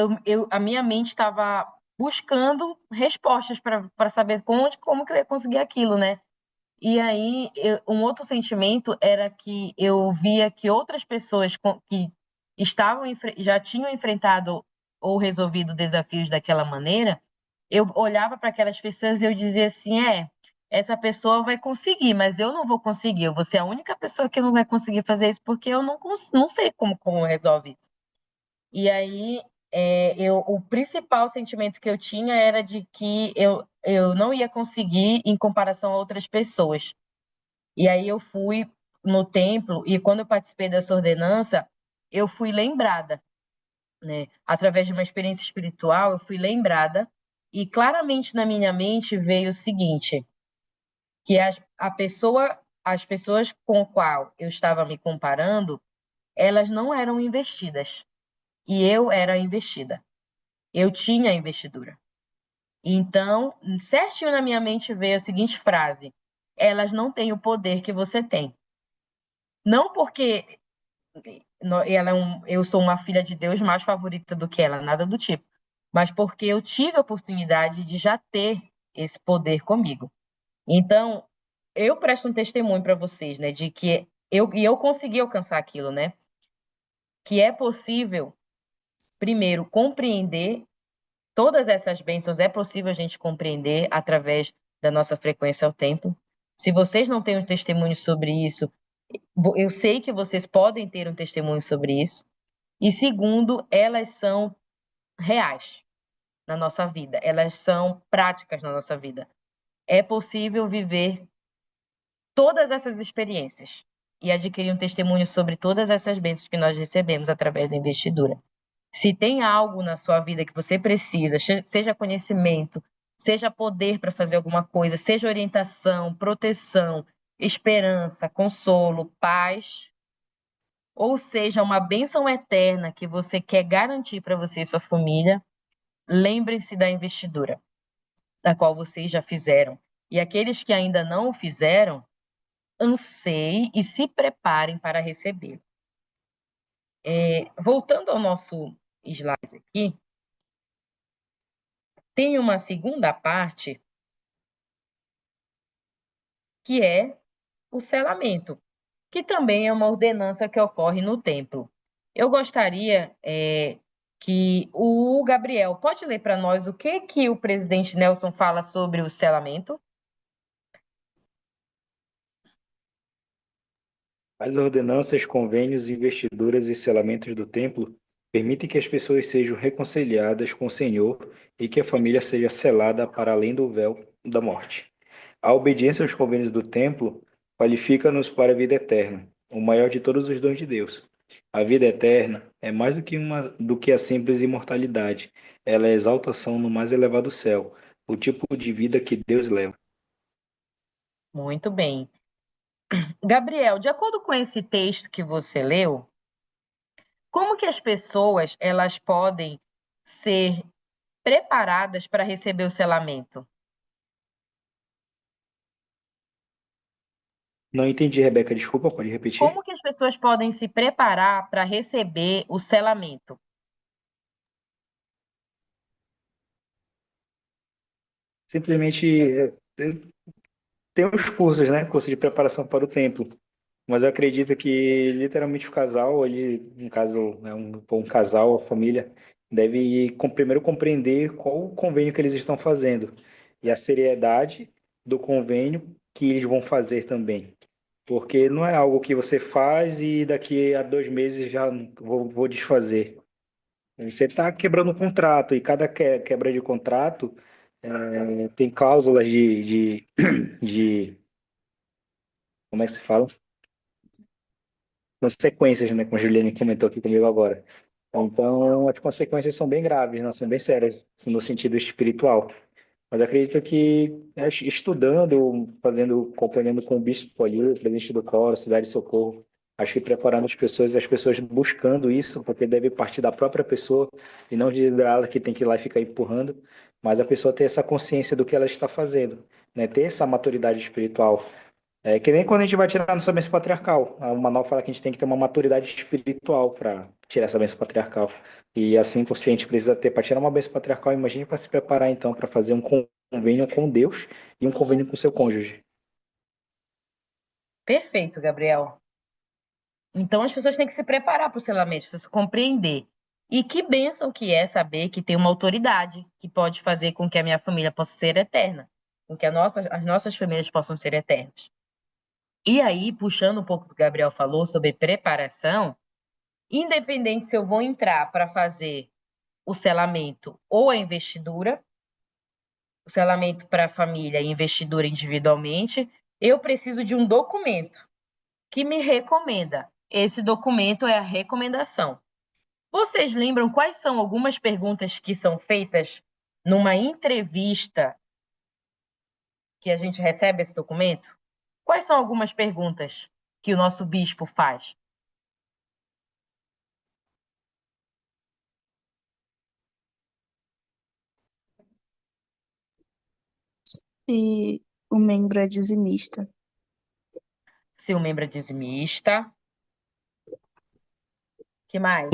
a minha mente estava buscando respostas para saber como que eu ia conseguir aquilo, né? E aí, um outro sentimento era que eu via que outras pessoas que já tinham enfrentado ou resolvido desafios daquela maneira, eu olhava para aquelas pessoas e eu dizia assim: essa pessoa vai conseguir, mas eu não vou conseguir. Eu vou ser a única pessoa que não vai conseguir fazer isso porque eu não sei como resolve isso. E aí, o principal sentimento que eu tinha era de que eu não ia conseguir em comparação a outras pessoas. E aí eu fui no templo e quando eu participei dessa ordenança, eu fui lembrada, né? Através de uma experiência espiritual, eu fui lembrada e claramente na minha mente veio o seguinte, que as pessoas com o qual eu estava me comparando, elas não eram investidas e eu era investida. Eu tinha investidura. Então, certinho na minha mente veio a seguinte frase: elas não têm o poder que você tem. Não porque eu sou uma filha de Deus mais favorita do que ela, nada do tipo. Mas porque eu tive a oportunidade de já ter esse poder comigo. Então, eu presto um testemunho para vocês, né, de que eu consegui alcançar aquilo, né? Que é possível, primeiro, compreender todas essas bênçãos, é possível a gente compreender através da nossa frequência ao templo. Se vocês não têm um testemunho sobre isso, eu sei que vocês podem ter um testemunho sobre isso. E segundo, elas são reais na nossa vida, elas são práticas na nossa vida. É possível viver todas essas experiências e adquirir um testemunho sobre todas essas bênçãos que nós recebemos através da investidura. Se tem algo na sua vida que você precisa, seja conhecimento, seja poder para fazer alguma coisa, seja orientação, proteção, esperança, consolo, paz, ou seja, uma bênção eterna que você quer garantir para você e sua família, lembrem-se da investidura, da qual vocês já fizeram. E aqueles que ainda não o fizeram, anseiem e se preparem para receber. Voltando ao nosso slide aqui, tem uma segunda parte que é o selamento, que também é uma ordenança que ocorre no templo. Eu gostaria que o Gabriel pode ler para nós o que o presidente Nelson fala sobre o selamento? As ordenanças, convênios, investiduras e selamentos do templo permitem que as pessoas sejam reconciliadas com o Senhor e que a família seja selada para além do véu da morte. A obediência aos convênios do templo qualifica-nos para a vida eterna, o maior de todos os dons de Deus. A vida eterna é mais do que a simples imortalidade. Ela é a exaltação no mais elevado céu, o tipo de vida que Deus leva. Muito bem. Gabriel, de acordo com esse texto que você leu, como que as pessoas elas podem ser preparadas para receber o selamento? Não entendi, Rebeca, desculpa, pode repetir? Como que as pessoas podem se preparar para receber o selamento? Simplesmente tem os cursos, né? Curso de preparação para o templo. Mas eu acredito que literalmente o casal, ele, um caso, né, um casal, a família, deve primeiro compreender qual o convênio que eles estão fazendo e a seriedade do convênio que eles vão fazer também. Porque não é algo que você faz e daqui a 2 meses já vou desfazer. Você está quebrando um contrato e cada quebra de contrato tem cláusulas de, como é que se fala? Consequências, né? Como a Juliane comentou aqui comigo agora. Então, as consequências são bem graves, não são bem sérias, assim, no sentido espiritual. Mas acredito que estudando, acompanhando com o bispo ali, o presidente do Coro, Cidade de Socorro, acho que preparando as pessoas buscando isso, porque deve partir da própria pessoa e não de ela que tem que ir lá e ficar empurrando, mas a pessoa ter essa consciência do que ela está fazendo, né? Ter essa maturidade espiritual. É que nem quando a gente vai tirar nossa bênção patriarcal. O manual fala que a gente tem que ter uma maturidade espiritual para tirar essa bênção patriarcal. E assim, por si, a gente precisa ter para tirar uma bênção patriarcal, imagine para se preparar então para fazer um convênio com Deus e um convênio com o seu cônjuge. Perfeito, Gabriel. Então as pessoas têm que se preparar para o selamento, precisam compreender. E que bênção que é saber que tem uma autoridade que pode fazer com que a minha família possa ser eterna, com que as nossas famílias possam ser eternas. E aí, puxando um pouco do que o Gabriel falou sobre preparação, independente se eu vou entrar para fazer o selamento ou a investidura, o selamento para a família e investidura individualmente, eu preciso de um documento que me recomenda. Esse documento é a recomendação. Vocês lembram quais são algumas perguntas que são feitas numa entrevista que a gente recebe esse documento? Quais são algumas perguntas que o nosso bispo faz? E o membro é dizimista. Se o membro é dizimista, Que mais?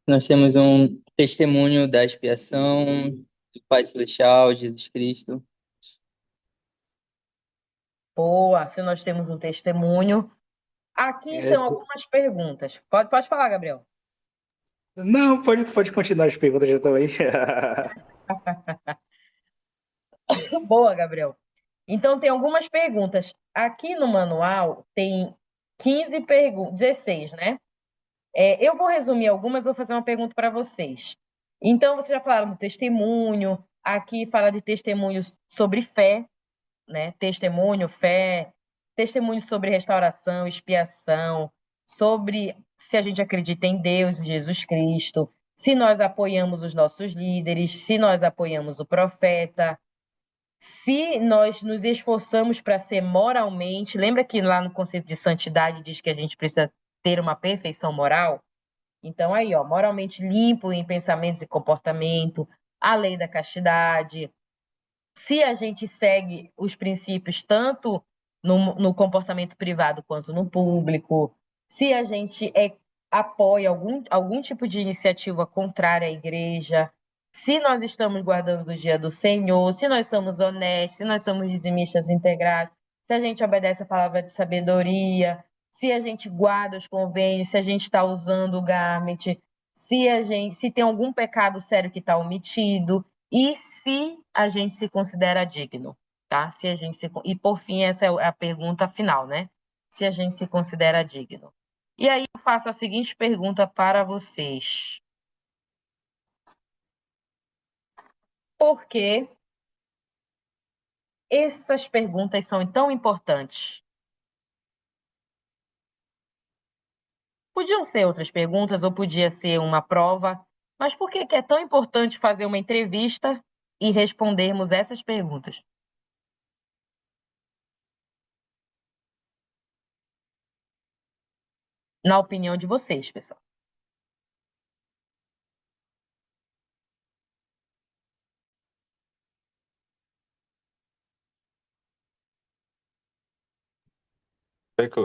Nós temos um testemunho da expiação do Pai Celestial, Jesus Cristo. Boa, se nós temos um testemunho. Aqui, É, então, algumas perguntas. Pode falar, Gabriel. não, pode continuar as perguntas já também. Boa, Gabriel. Então, tem algumas perguntas. Aqui no manual tem 15 perguntas, 16, né? Eu vou resumir algumas, vou fazer uma pergunta para vocês. Então, vocês já falaram do testemunho, aqui fala de testemunhos sobre fé, né? Testemunho, fé, testemunho sobre restauração, expiação, sobre se a gente acredita em Deus, em Jesus Cristo, se nós apoiamos os nossos líderes, se nós apoiamos o profeta, se nós nos esforçamos para ser moralmente. Lembra que lá no conceito de santidade diz que a gente precisa ter uma perfeição moral? Então, aí, ó, moralmente limpo em pensamentos e comportamento, a lei da castidade. Se a gente segue os princípios tanto no comportamento privado quanto no público, se a gente apoia algum tipo de iniciativa contrária à igreja, se nós estamos guardando o dia do Senhor, se nós somos honestos, se nós somos dizimistas integrais, se a gente obedece a palavra de sabedoria, se a gente guarda os convênios, se a gente está usando o garment, se tem algum pecado sério que está omitido. E se a gente se considera digno, tá? Se a gente E por fim, essa é a pergunta final, né? Se a gente se considera digno. E aí eu faço a seguinte pergunta para vocês. Por que essas perguntas são tão importantes? Podiam ser outras perguntas ou podia ser uma prova, mas por que é tão importante fazer uma entrevista e respondermos essas perguntas? Na opinião de vocês, pessoal. É que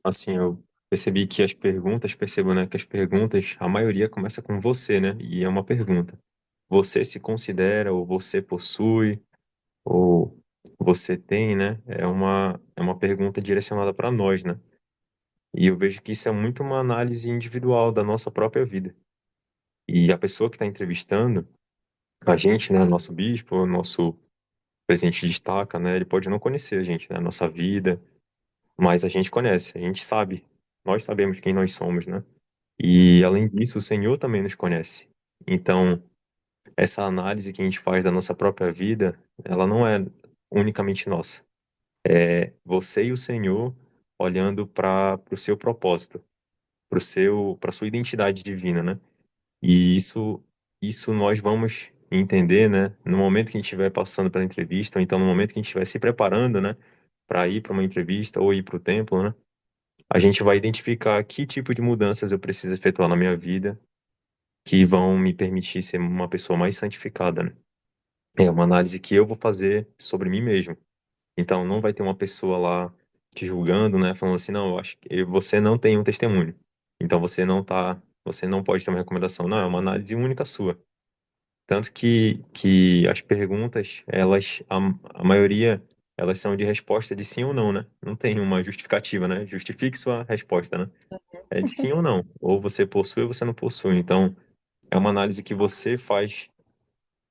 assim, eu percebi que as perguntas, percebo, né, que as perguntas, a maioria começa com você, né, e é uma pergunta. Você se considera, ou você possui, ou você tem, né, é uma pergunta direcionada para nós, né, e eu vejo que isso é muito uma análise individual da nossa própria vida. E a pessoa que está entrevistando a gente, né, nosso bispo, nosso presidente destaca, né, ele pode não conhecer a gente, né, a nossa vida, mas a gente conhece, a gente sabe, nós sabemos quem nós somos, né? E além disso, o Senhor também nos conhece. Então, essa análise que a gente faz da nossa própria vida, ela não é unicamente nossa. É você e o Senhor olhando para o seu propósito, para sua identidade divina, né? E isso nós vamos entender, né? No momento que a gente estiver passando pela entrevista, ou então no momento que a gente estiver se preparando, né? Para ir para uma entrevista ou ir para o templo, né? A gente vai identificar que tipo de mudanças eu preciso efetuar na minha vida que vão me permitir ser uma pessoa mais santificada, né? É uma análise que eu vou fazer sobre mim mesmo. Então, não vai ter uma pessoa lá te julgando, né? Falando assim, não, eu acho que você não tem um testemunho. Então, você não pode ter uma recomendação. Não, é uma análise única sua. Tanto que as perguntas, a maioria, elas são de resposta de sim ou não, né? Não tem uma justificativa, né? Justifique sua resposta, né? É de sim ou não. Ou você possui ou você não possui. Então, é uma análise que você faz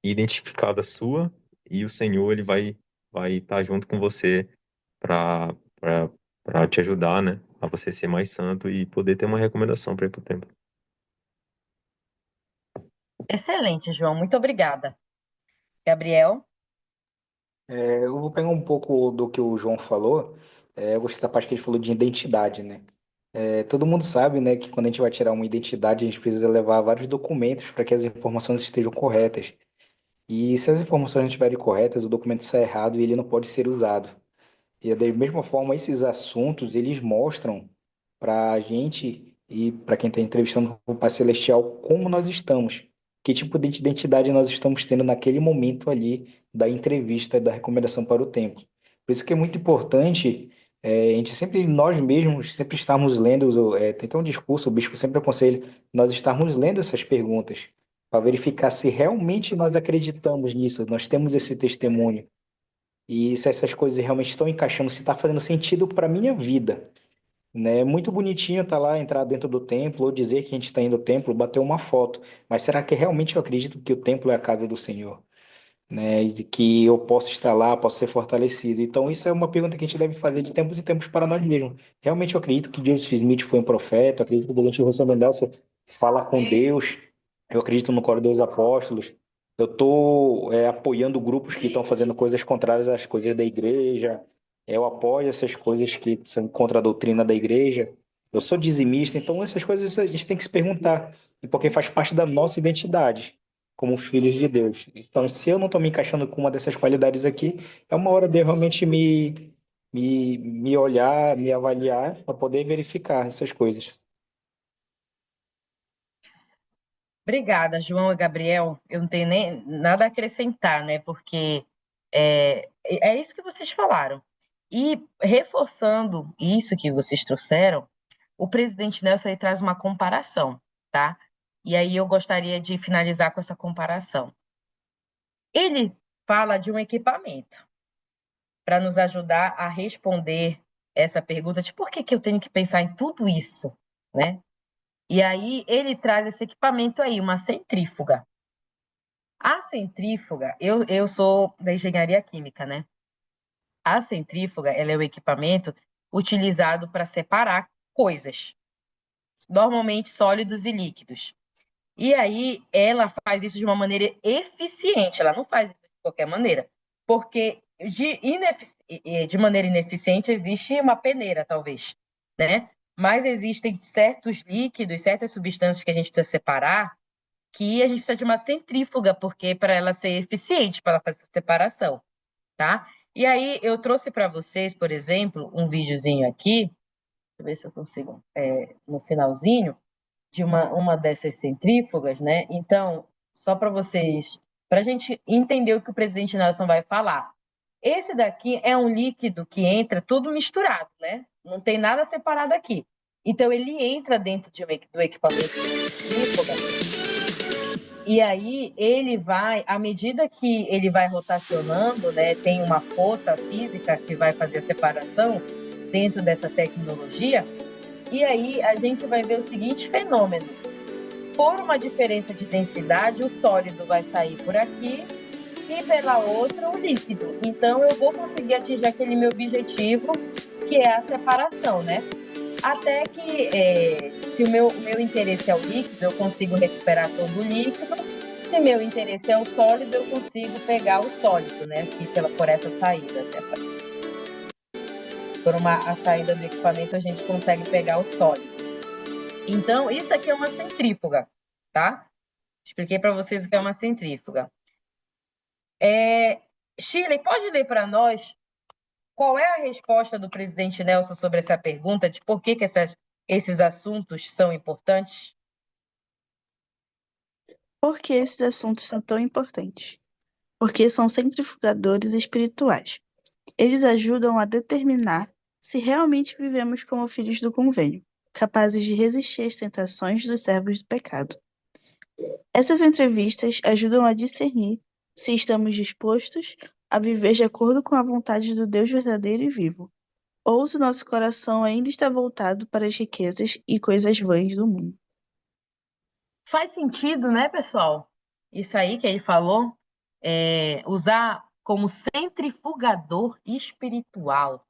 identificada sua e o Senhor, ele vai estar junto com você para para te ajudar, né? A você ser mais santo e poder ter uma recomendação para ir para o templo. Excelente, João. Muito obrigada. Gabriel? Eu vou pegar um pouco do que o João falou. Eu gostei da parte que ele falou de identidade, né? Todo mundo sabe, né, que quando a gente vai tirar uma identidade, a gente precisa levar vários documentos para que as informações estejam corretas. E se as informações não estiverem corretas, o documento sai errado e ele não pode ser usado. E da mesma forma, esses assuntos, eles mostram para a gente e para quem está entrevistando o Pai Celestial como nós estamos, que tipo de identidade nós estamos tendo naquele momento ali da entrevista, da recomendação para o templo. Por isso que é muito importante A gente sempre, nós mesmos, sempre estamos lendo, tem até um discurso, o bispo sempre aconselha nós estarmos lendo essas perguntas para verificar se realmente nós acreditamos nisso, nós temos esse testemunho e se essas coisas realmente estão encaixando, se está fazendo sentido para a minha vida, né? É muito bonitinho estar lá, entrar dentro do templo ou dizer que a gente está indo ao templo, bater uma foto, mas será que realmente eu acredito que o templo é a casa do Senhor? Né, e de que eu posso estar lá, posso ser fortalecido. Então, isso é uma pergunta que a gente deve fazer de tempos em tempos para nós mesmos. Realmente, eu acredito que Joseph Smith foi um profeta, eu acredito que durante o Wilson Mendonça fala com Deus, eu acredito no Coro dos Apóstolos, eu estou apoiando grupos que estão fazendo coisas contrárias às coisas da igreja, eu apoio essas coisas que são contra a doutrina da igreja, eu sou dizimista, então essas coisas a gente tem que se perguntar, e porque faz parte da nossa identidade como filhos de Deus. Então, se eu não estou me encaixando com uma dessas qualidades aqui, é uma hora de eu realmente me olhar, me avaliar, para poder verificar essas coisas. Obrigada, João e Gabriel. Eu não tenho nem nada a acrescentar, né? Porque é isso que vocês falaram. E reforçando isso que vocês trouxeram, o presidente Nelson ele traz uma comparação, tá? E aí eu gostaria de finalizar com essa comparação. Ele fala de um equipamento para nos ajudar a responder essa pergunta de por que que eu tenho que pensar em tudo isso, né? E aí ele traz esse equipamento aí, uma centrífuga. A centrífuga, eu sou da engenharia química, né? A centrífuga, ela é o equipamento utilizado para separar coisas, normalmente sólidos e líquidos. E aí ela faz isso de uma maneira eficiente, ela não faz isso de qualquer maneira, porque de maneira ineficiente existe uma peneira, talvez, né? Mas existem certos líquidos, certas substâncias que a gente precisa separar, que a gente precisa de uma centrífuga, porque para ela ser eficiente, para ela fazer essa separação, tá? E aí eu trouxe para vocês, por exemplo, um videozinho aqui, deixa eu ver se eu consigo, no finalzinho, de uma dessas centrífugas, né? Então, só para vocês, para a gente entender o que o presidente Nelson vai falar. Esse daqui é um líquido que entra tudo misturado, né? Não tem nada separado aqui. Então, ele entra dentro do equipamento de centrífuga e aí ele vai, à medida que ele vai rotacionando, né, tem uma força física que vai fazer a separação dentro dessa tecnologia, e aí a gente vai ver o seguinte fenômeno. Por uma diferença de densidade, o sólido vai sair por aqui e pela outra o líquido. Então eu vou conseguir atingir aquele meu objetivo, que é a separação, né? Até que, se o meu interesse é o líquido, eu consigo recuperar todo o líquido. Se meu interesse é o sólido, eu consigo pegar o sólido, né? Aqui por essa saída. A saída do equipamento, a gente consegue pegar o sólido. Então, isso aqui é uma centrífuga, tá? Expliquei para vocês o que é uma centrífuga. Shirley, pode ler para nós qual é a resposta do presidente Nelson sobre essa pergunta de por que esses assuntos são importantes? Por que esses assuntos são tão importantes? Porque são centrifugadores espirituais. Eles ajudam a determinar se realmente vivemos como filhos do convênio, capazes de resistir às tentações dos servos do pecado. Essas entrevistas ajudam a discernir se estamos dispostos a viver de acordo com a vontade do Deus verdadeiro e vivo, ou se nosso coração ainda está voltado para as riquezas e coisas vãs do mundo. Faz sentido, né, pessoal? Isso aí que ele falou, usar como centrifugador espiritual,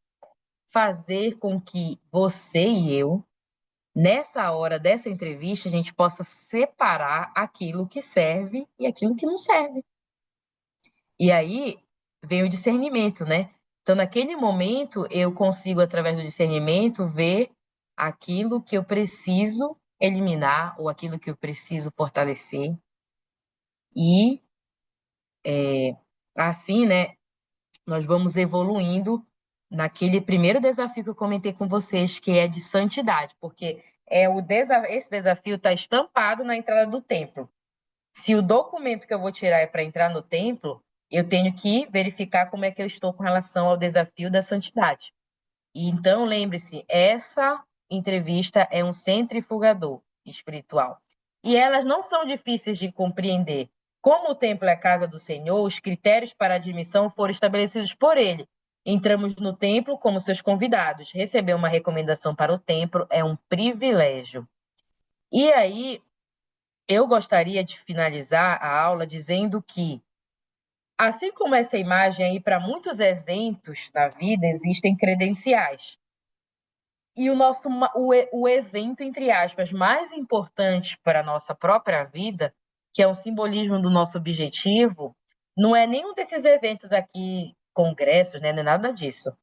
fazer com que você e eu, nessa hora dessa entrevista, a gente possa separar aquilo que serve e aquilo que não serve. E aí vem o discernimento, né? Então, naquele momento, eu consigo, através do discernimento, ver aquilo que eu preciso eliminar ou aquilo que eu preciso fortalecer. E assim, né, nós vamos evoluindo naquele primeiro desafio que eu comentei com vocês, que é de santidade, porque esse desafio está estampado na entrada do templo. Se o documento que eu vou tirar é para entrar no templo, eu tenho que verificar como é que eu estou com relação ao desafio da santidade. E então, lembre-se, essa entrevista é um centrifugador espiritual. E elas não são difíceis de compreender. Como o templo é a casa do Senhor, os critérios para admissão foram estabelecidos por ele. Entramos no templo como seus convidados. Receber uma recomendação para o templo é um privilégio. E aí, eu gostaria de finalizar a aula dizendo que, assim como essa imagem aí, para muitos eventos na vida existem credenciais. E o evento, entre aspas, mais importante para a nossa própria vida, que é um simbolismo do nosso objetivo, não é nenhum desses eventos aqui, congressos, né? Não é nada disso.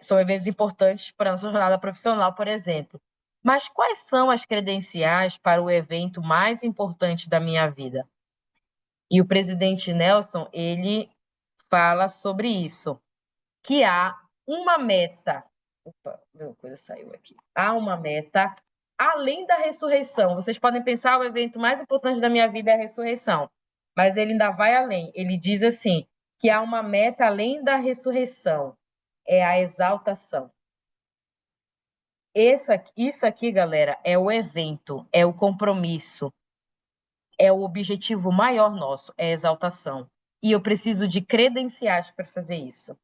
São eventos importantes para a nossa jornada profissional, por exemplo. Mas quais são as credenciais para o evento mais importante da minha vida? E o presidente Nelson, ele fala sobre isso, que há uma meta. Opa, meu coisa saiu aqui. Há uma meta além da ressurreição. Vocês podem pensar, o evento mais importante da minha vida é a ressurreição. Mas ele ainda vai além. Ele diz assim, que há uma meta além da ressurreição. É a exaltação. Isso aqui, galera, é o evento, é o compromisso, é o objetivo maior nosso, é a exaltação. E eu preciso de credenciais para fazer isso,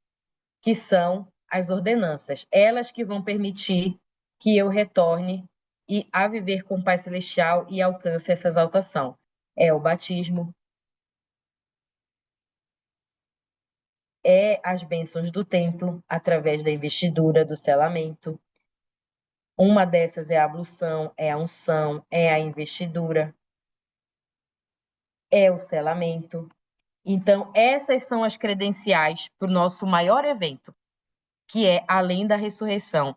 que são as ordenanças, elas que vão permitir que eu retorne a viver com o Pai Celestial e alcance essa exaltação. É o batismo, é as bênçãos do templo, através da investidura, do selamento. Uma dessas é a ablução, é a unção, é a investidura, é o selamento. Então, essas são as credenciais para o nosso maior evento, que é além da ressurreição.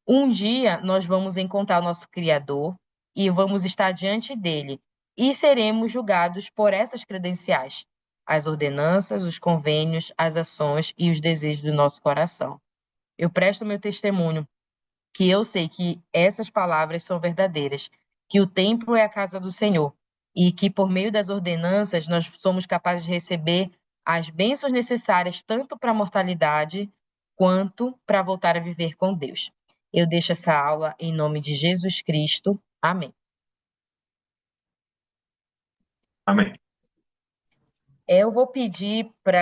Um dia nós vamos encontrar o nosso Criador e vamos estar diante dele e seremos julgados por essas credenciais, as ordenanças, os convênios, as ações e os desejos do nosso coração. Eu presto meu testemunho que eu sei que essas palavras são verdadeiras, que o templo é a casa do Senhor e que por meio das ordenanças nós somos capazes de receber as bênçãos necessárias tanto para a mortalidade quanto para voltar a viver com Deus. Eu deixo essa aula em nome de Jesus Cristo. Amém. Amém. Eu vou pedir para